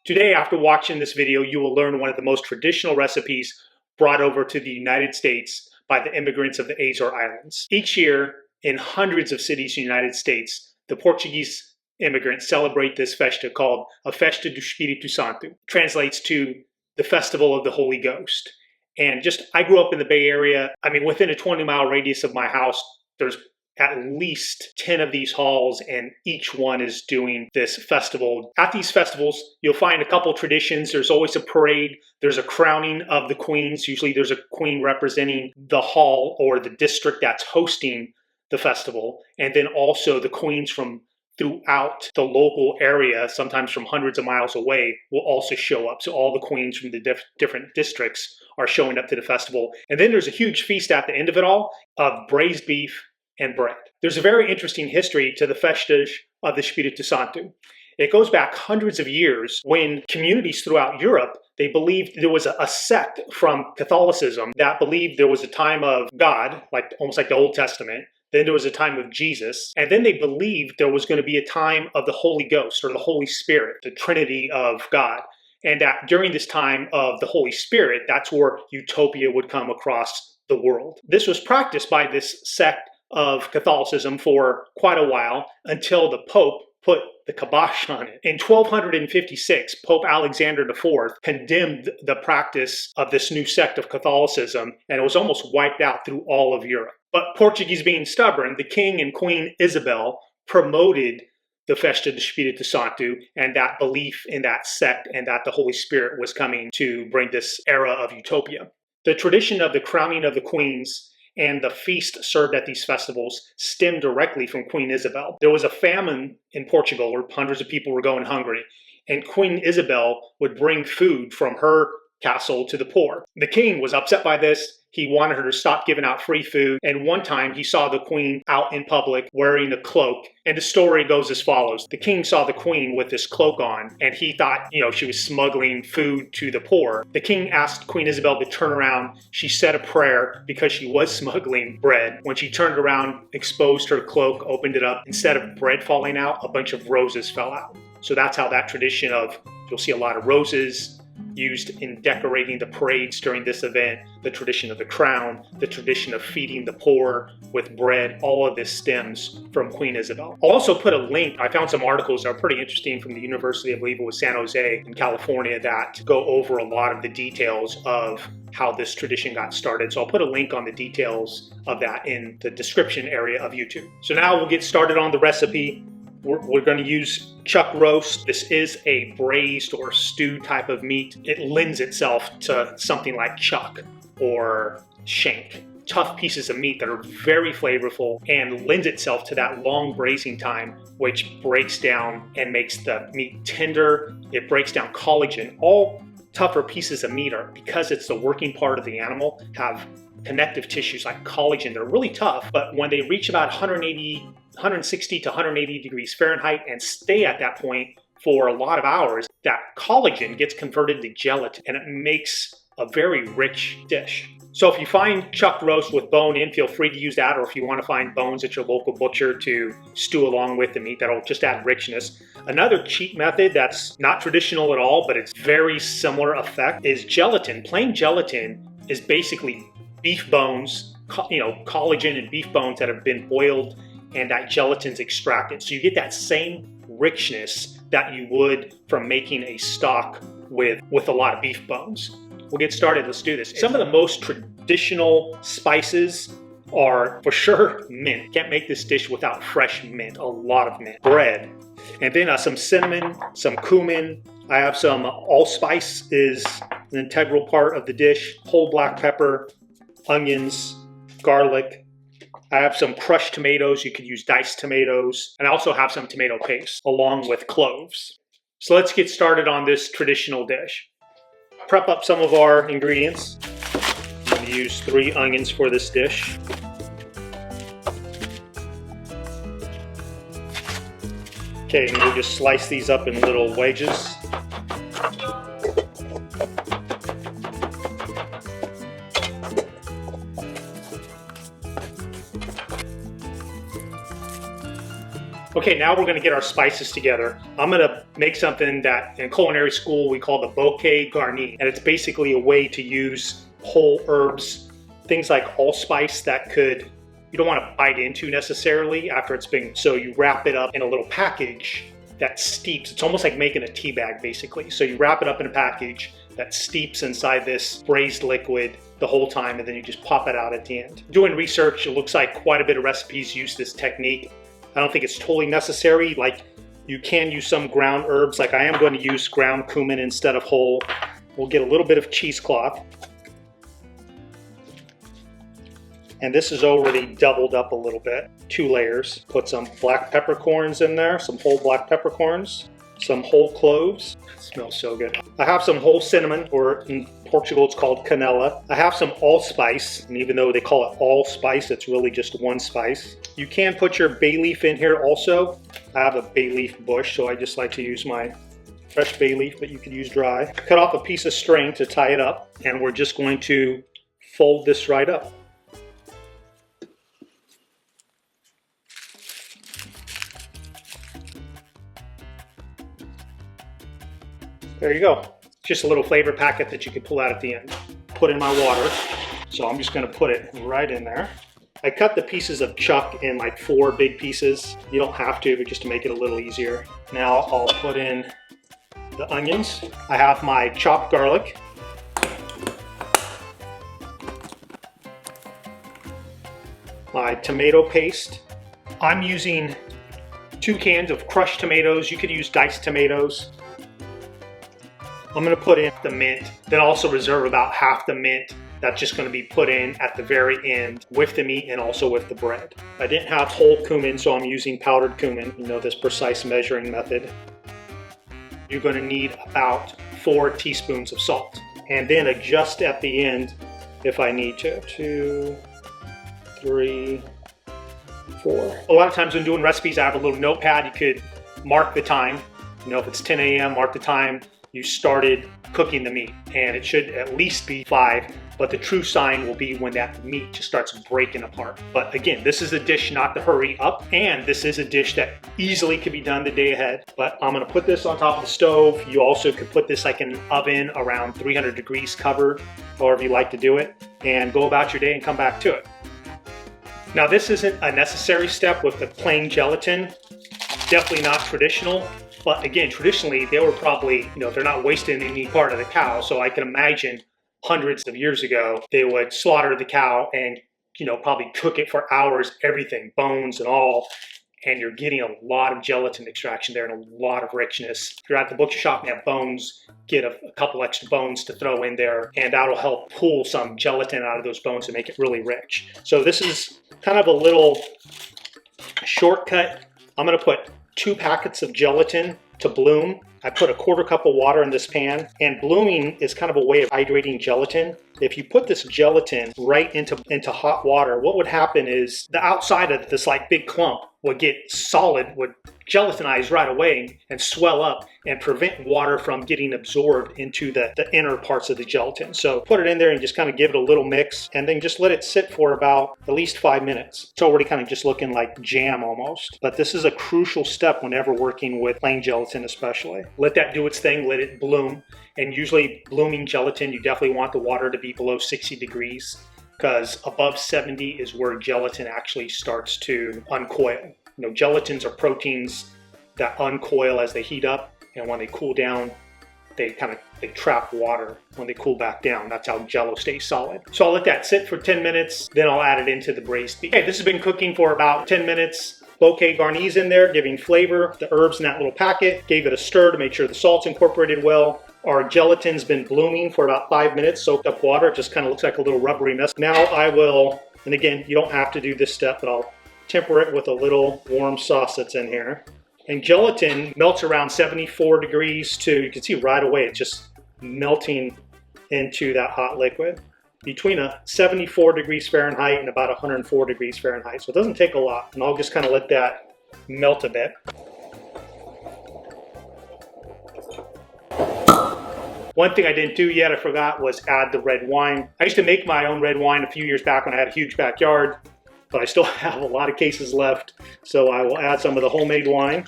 Today, after watching this video, you will learn one of the most traditional recipes brought over to the United States by the immigrants of the Azore Islands. Each year, in hundreds of cities in the United States, the Portuguese immigrants celebrate this festa called a Festa do Espírito Santo. Translates to the Festival of the Holy Ghost. And I grew up in the Bay Area. Within a 20-mile radius of my house, there's at least 10 of these halls, and each one is doing this festival. At these festivals, you'll find a couple traditions. There's always a parade. There's a crowning of the queens. Usually there's a queen representing the hall or the district that's hosting the festival. And then also the queens from throughout the local area, sometimes from hundreds of miles away, will also show up. So all the queens from the different districts are showing up to the festival. And then there's a huge feast at the end of it all of braised beef and bread. There's a very interesting history to the Festa of the Espírito Santo. It goes back hundreds of years when communities throughout Europe, they believed there was a sect from Catholicism that believed there was a time of God, almost like the Old Testament. Then there was a time of Jesus. And then they believed there was going to be a time of the Holy Ghost or the Holy Spirit, the Trinity of God. And that during this time of the Holy Spirit, that's where utopia would come across the world. This was practiced by this sect of Catholicism for quite a while until the Pope put the kibosh on it. In 1256, Pope Alexander IV condemned the practice of this new sect of Catholicism, and it was almost wiped out through all of Europe. But Portuguese being stubborn, the King and Queen Isabel promoted the Festa do Espírito Santo and that belief in that sect and that the Holy Spirit was coming to bring this era of utopia. The tradition of the crowning of the queens and the feast served at these festivals stemmed directly from Queen Isabel. There was a famine in Portugal where hundreds of people were going hungry, and Queen Isabel would bring food from her castle to the poor. The king was upset by this. He wanted her to stop giving out free food. And one time he saw the queen out in public wearing a cloak. And the story goes as follows. The king saw the queen with this cloak on, and he thought, she was smuggling food to the poor. The king asked Queen Isabel to turn around. She said a prayer because she was smuggling bread. When she turned around, exposed her cloak, opened it up, instead of bread falling out, a bunch of roses fell out. So that's how that tradition of, you'll see a lot of roses used in decorating the parades during this event, the tradition of the crown, the tradition of feeding the poor with bread, all of this stems from Queen Isabel. I'll also put a link. I found some articles that are pretty interesting from the University, I believe it was San Jose in California, that go over a lot of the details of how this tradition got started. So I'll put a link on the details of that in the description area of YouTube. So now we'll get started on the recipe. We're going to use chuck roast. This is a braised or stewed type of meat. It lends itself to something like chuck or shank. Tough pieces of meat that are very flavorful and lends itself to that long braising time, which breaks down and makes the meat tender. It breaks down collagen. All tougher pieces of meat are, because it's the working part of the animal, have connective tissues like collagen. They're really tough, but when they reach about 160 to 180 degrees Fahrenheit and stay at that point for a lot of hours, that collagen gets converted to gelatin and it makes a very rich dish. So if you find chuck roast with bone in, feel free to use that, or if you want to find bones at your local butcher to stew along with the meat, that'll just add richness. Another cheap method that's not traditional at all, but it's very similar effect, is gelatin. Plain gelatin is basically beef bones, collagen and beef bones that have been boiled and that gelatin's extracted. So you get that same richness that you would from making a stock with a lot of beef bones. We'll get started. Let's do this. Some of the most traditional spices are for sure mint. Can't make this dish without fresh mint, a lot of mint. Bread, and then some cinnamon, some cumin. I have some allspice is an integral part of the dish. Whole black pepper, onions, garlic. I have some crushed tomatoes. You could use diced tomatoes. And I also have some tomato paste along with cloves. So let's get started on this traditional dish. Prep up some of our ingredients. I'm going to use 3 onions for this dish. Okay, and we'll just slice these up in little wedges. Okay, now we're gonna get our spices together. I'm gonna make something that in culinary school we call the bouquet garni. And it's basically a way to use whole herbs, things like allspice that you don't wanna bite into necessarily after it's been, so you wrap it up in a little package that steeps. It's almost like making a tea bag basically. So you wrap it up in a package that steeps inside this braised liquid the whole time, and then you just pop it out at the end. Doing research, it looks like quite a bit of recipes use this technique. I don't think it's totally necessary. Like, you can use some ground herbs. Like, I am going to use ground cumin instead of whole. We'll get a little bit of cheesecloth. And this is already doubled up a little bit. 2 layers. Put some black peppercorns in there, some whole black peppercorns, some whole cloves. It smells so good. I have some whole cinnamon, or in Portugal it's called canela. I have some allspice, and even though they call it allspice, it's really just one spice. You can put your bay leaf in here also. I have a bay leaf bush, so I just like to use my fresh bay leaf, but you could use dry. Cut off a piece of string to tie it up, and we're just going to fold this right up. There you go. Just a little flavor packet that you can pull out at the end. Put in my water. So I'm just gonna put it right in there. I cut the pieces of chuck in like 4 big pieces. You don't have to, but just to make it a little easier. Now I'll put in the onions. I have my chopped garlic. My tomato paste. I'm using 2 cans of crushed tomatoes. You could use diced tomatoes. I'm gonna put in the mint, then also reserve about half the mint that's just gonna be put in at the very end with the meat and also with the bread. I didn't have whole cumin, so I'm using powdered cumin. You know, this precise measuring method. You're gonna need about 4 teaspoons of salt, and then adjust at the end if I need to. 2, 3, 4. A lot of times when doing recipes, I have a little notepad. You could mark the time. You know, if it's 10 a.m., mark the time you started cooking the meat, and it should at least be 5, but the true sign will be when that meat just starts breaking apart. But again, this is a dish not to hurry up, and this is a dish that easily could be done the day ahead. But I'm gonna put this on top of the stove. You also could put this like in an oven around 300 degrees covered, however you like to do it, and go about your day and come back to it. Now, this isn't a necessary step with the plain gelatin. Definitely not traditional. But again, traditionally, they were probably, you know, they're not wasting any part of the cow. So I can imagine hundreds of years ago, they would slaughter the cow and, you know, probably cook it for hours, everything, bones and all. And you're getting a lot of gelatin extraction there and a lot of richness. If you're at the butcher shop and have bones, get a couple extra bones to throw in there, and that'll help pull some gelatin out of those bones and make it really rich. So this is kind of a little shortcut. I'm gonna put 2 packets of gelatin to bloom. I put a 1/4 cup of water in this pan, and blooming is kind of a way of hydrating gelatin. If you put this gelatin right into hot water, what would happen is the outside of this like big clump would get solid, would gelatinize right away and swell up and prevent water from getting absorbed into the inner parts of the gelatin. So put it in there and just kind of give it a little mix, and then just let it sit for about at least 5 minutes. It's already kind of just looking like jam almost. But this is a crucial step whenever working with plain gelatin especially. Let that do its thing, let it bloom. And usually blooming gelatin, you definitely want the water to be below 60 degrees, because above 70 is where gelatin actually starts to uncoil. You know, gelatins are proteins that uncoil as they heat up, and when they cool down, they trap water when they cool back down. That's how Jell-O stays solid. So I'll let that sit for 10 minutes, then I'll add it into the braised beef. Okay, this has been cooking for about 10 minutes. Bouquet garni's in there, giving flavor. The herbs in that little packet, gave it a stir to make sure the salt's incorporated well. Our gelatin's been blooming for about 5 minutes, soaked up water. It just kind of looks like a little rubbery mess. Now I will, and again, you don't have to do this step, but I'll temper it with a little warm sauce that's in here. And gelatin melts around 74 degrees to, you can see right away, it's just melting into that hot liquid. Between a 74 degrees Fahrenheit and about 104 degrees Fahrenheit. So it doesn't take a lot. And I'll just kind of let that melt a bit. One thing I didn't do yet, I forgot, was add the red wine. I used to make my own red wine a few years back when I had a huge backyard. but I still have a lot of cases left. So I will add some of the homemade wine.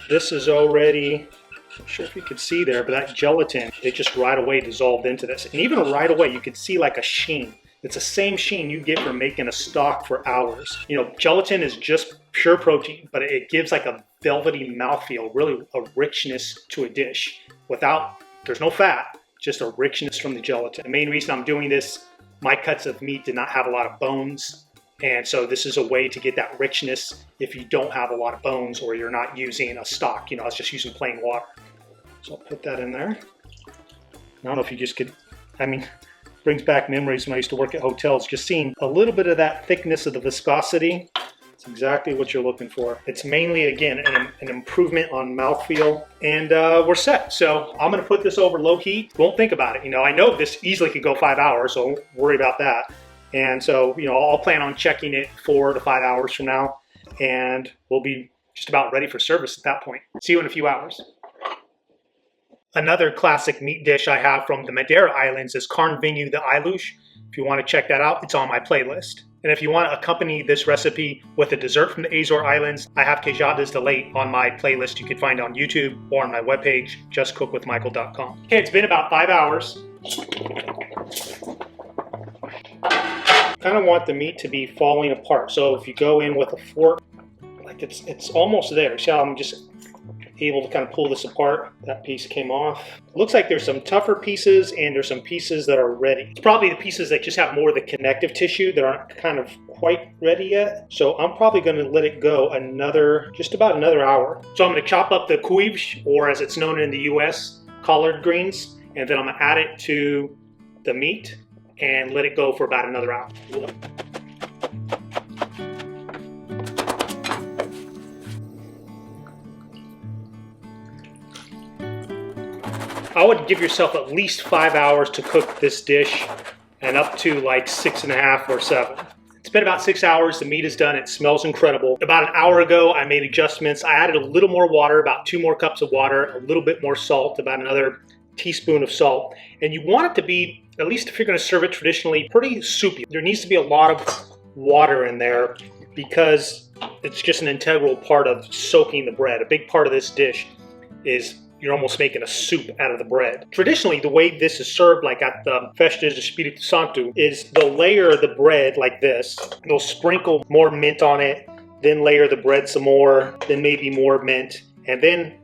This is already, I'm not sure if you could see there, but that gelatin, it just right away dissolved into this. And even right away, you could see like a sheen. It's the same sheen you get from making a stock for hours. You know, gelatin is just pure protein, but it gives like a velvety mouthfeel, really a richness to a dish. There's no fat, just a richness from the gelatin. The main reason I'm doing this, my cuts of meat did not have a lot of bones. And so this is a way to get that richness if you don't have a lot of bones or you're not using a stock. You know, I was just using plain water. So I'll put that in there. I don't know if you just could, brings back memories when I used to work at hotels, just seeing a little bit of that thickness of the viscosity. It's exactly what you're looking for. It's mainly, again, an improvement on mouthfeel, and we're set. So I'm gonna put this over low heat. Won't think about it. You know, I know this easily could go 5 hours, so don't worry about that. And so, you know, I'll plan on checking it 4 to 5 hours from now, and we'll be just about ready for service at that point. See you in a few hours. Another classic meat dish I have from the Madeira Islands is carn vinho de Ilus. If you want to check that out, it's on my playlist. And if you want to accompany this recipe with a dessert from the Azore Islands, I have queijadas de leite on my playlist you can find on YouTube or on my webpage, justcookwithmichael.com. Okay, it's been about 5 hours. Kind of want the meat to be falling apart. So if you go in with a fork, like it's almost there. See how I'm just able to kind of pull this apart. That piece came off. Looks like there's some tougher pieces and there's some pieces that are ready. It's probably the pieces that just have more of the connective tissue that aren't kind of quite ready yet. So I'm probably going to let it go just about another hour. So I'm going to chop up the cloves, or as it's known in the US, collard greens, and then I'm going to add it to the meat and let it go for about another hour. I would give yourself at least 5 hours to cook this dish, and up to like 6.5 or 7. It's been about 6 hours. The meat is done. It smells incredible. About an hour ago, I made adjustments. I added a little more water, about 2 more cups of water, a little bit more salt, about another teaspoon of salt. And you want it to be, at least if you're going to serve it traditionally, pretty soupy. There needs to be a lot of water in there because it's just an integral part of soaking the bread. A big part of this dish is you're almost making a soup out of the bread. Traditionally, the way this is served, like at the Festas de Espírito Santo, is they'll layer the bread like this. They'll sprinkle more mint on it, then layer the bread some more, then maybe more mint, and then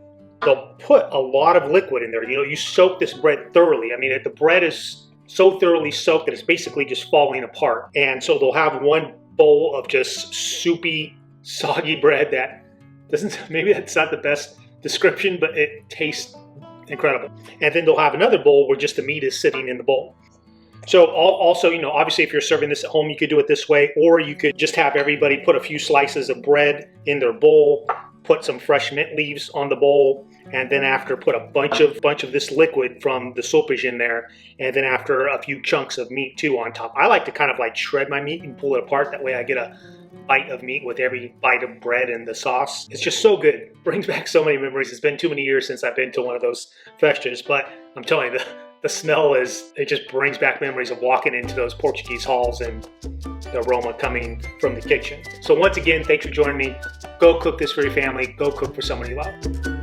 they'll put a lot of liquid in there. You know, you soak this bread thoroughly. I mean, the bread is so thoroughly soaked that it's basically just falling apart. And so they'll have one bowl of just soupy, soggy bread that maybe that's not the best description, but it tastes incredible. And then they'll have another bowl where just the meat is sitting in the bowl. So also, you know, obviously if you're serving this at home, you could do it this way, or you could just have everybody put a few slices of bread in their bowl, put some fresh mint leaves on the bowl, and then after put a bunch of this liquid from the sopas in there, and then after a few chunks of meat too on top. I like to kind of like shred my meat and pull it apart. That way I get a bite of meat with every bite of bread and the sauce. It's just so good. It brings back so many memories. It's been too many years since I've been to one of those festas, but I'm telling you, the smell it just brings back memories of walking into those Portuguese halls and the aroma coming from the kitchen. So once again, thanks for joining me. Go cook this for your family. Go cook for someone you love.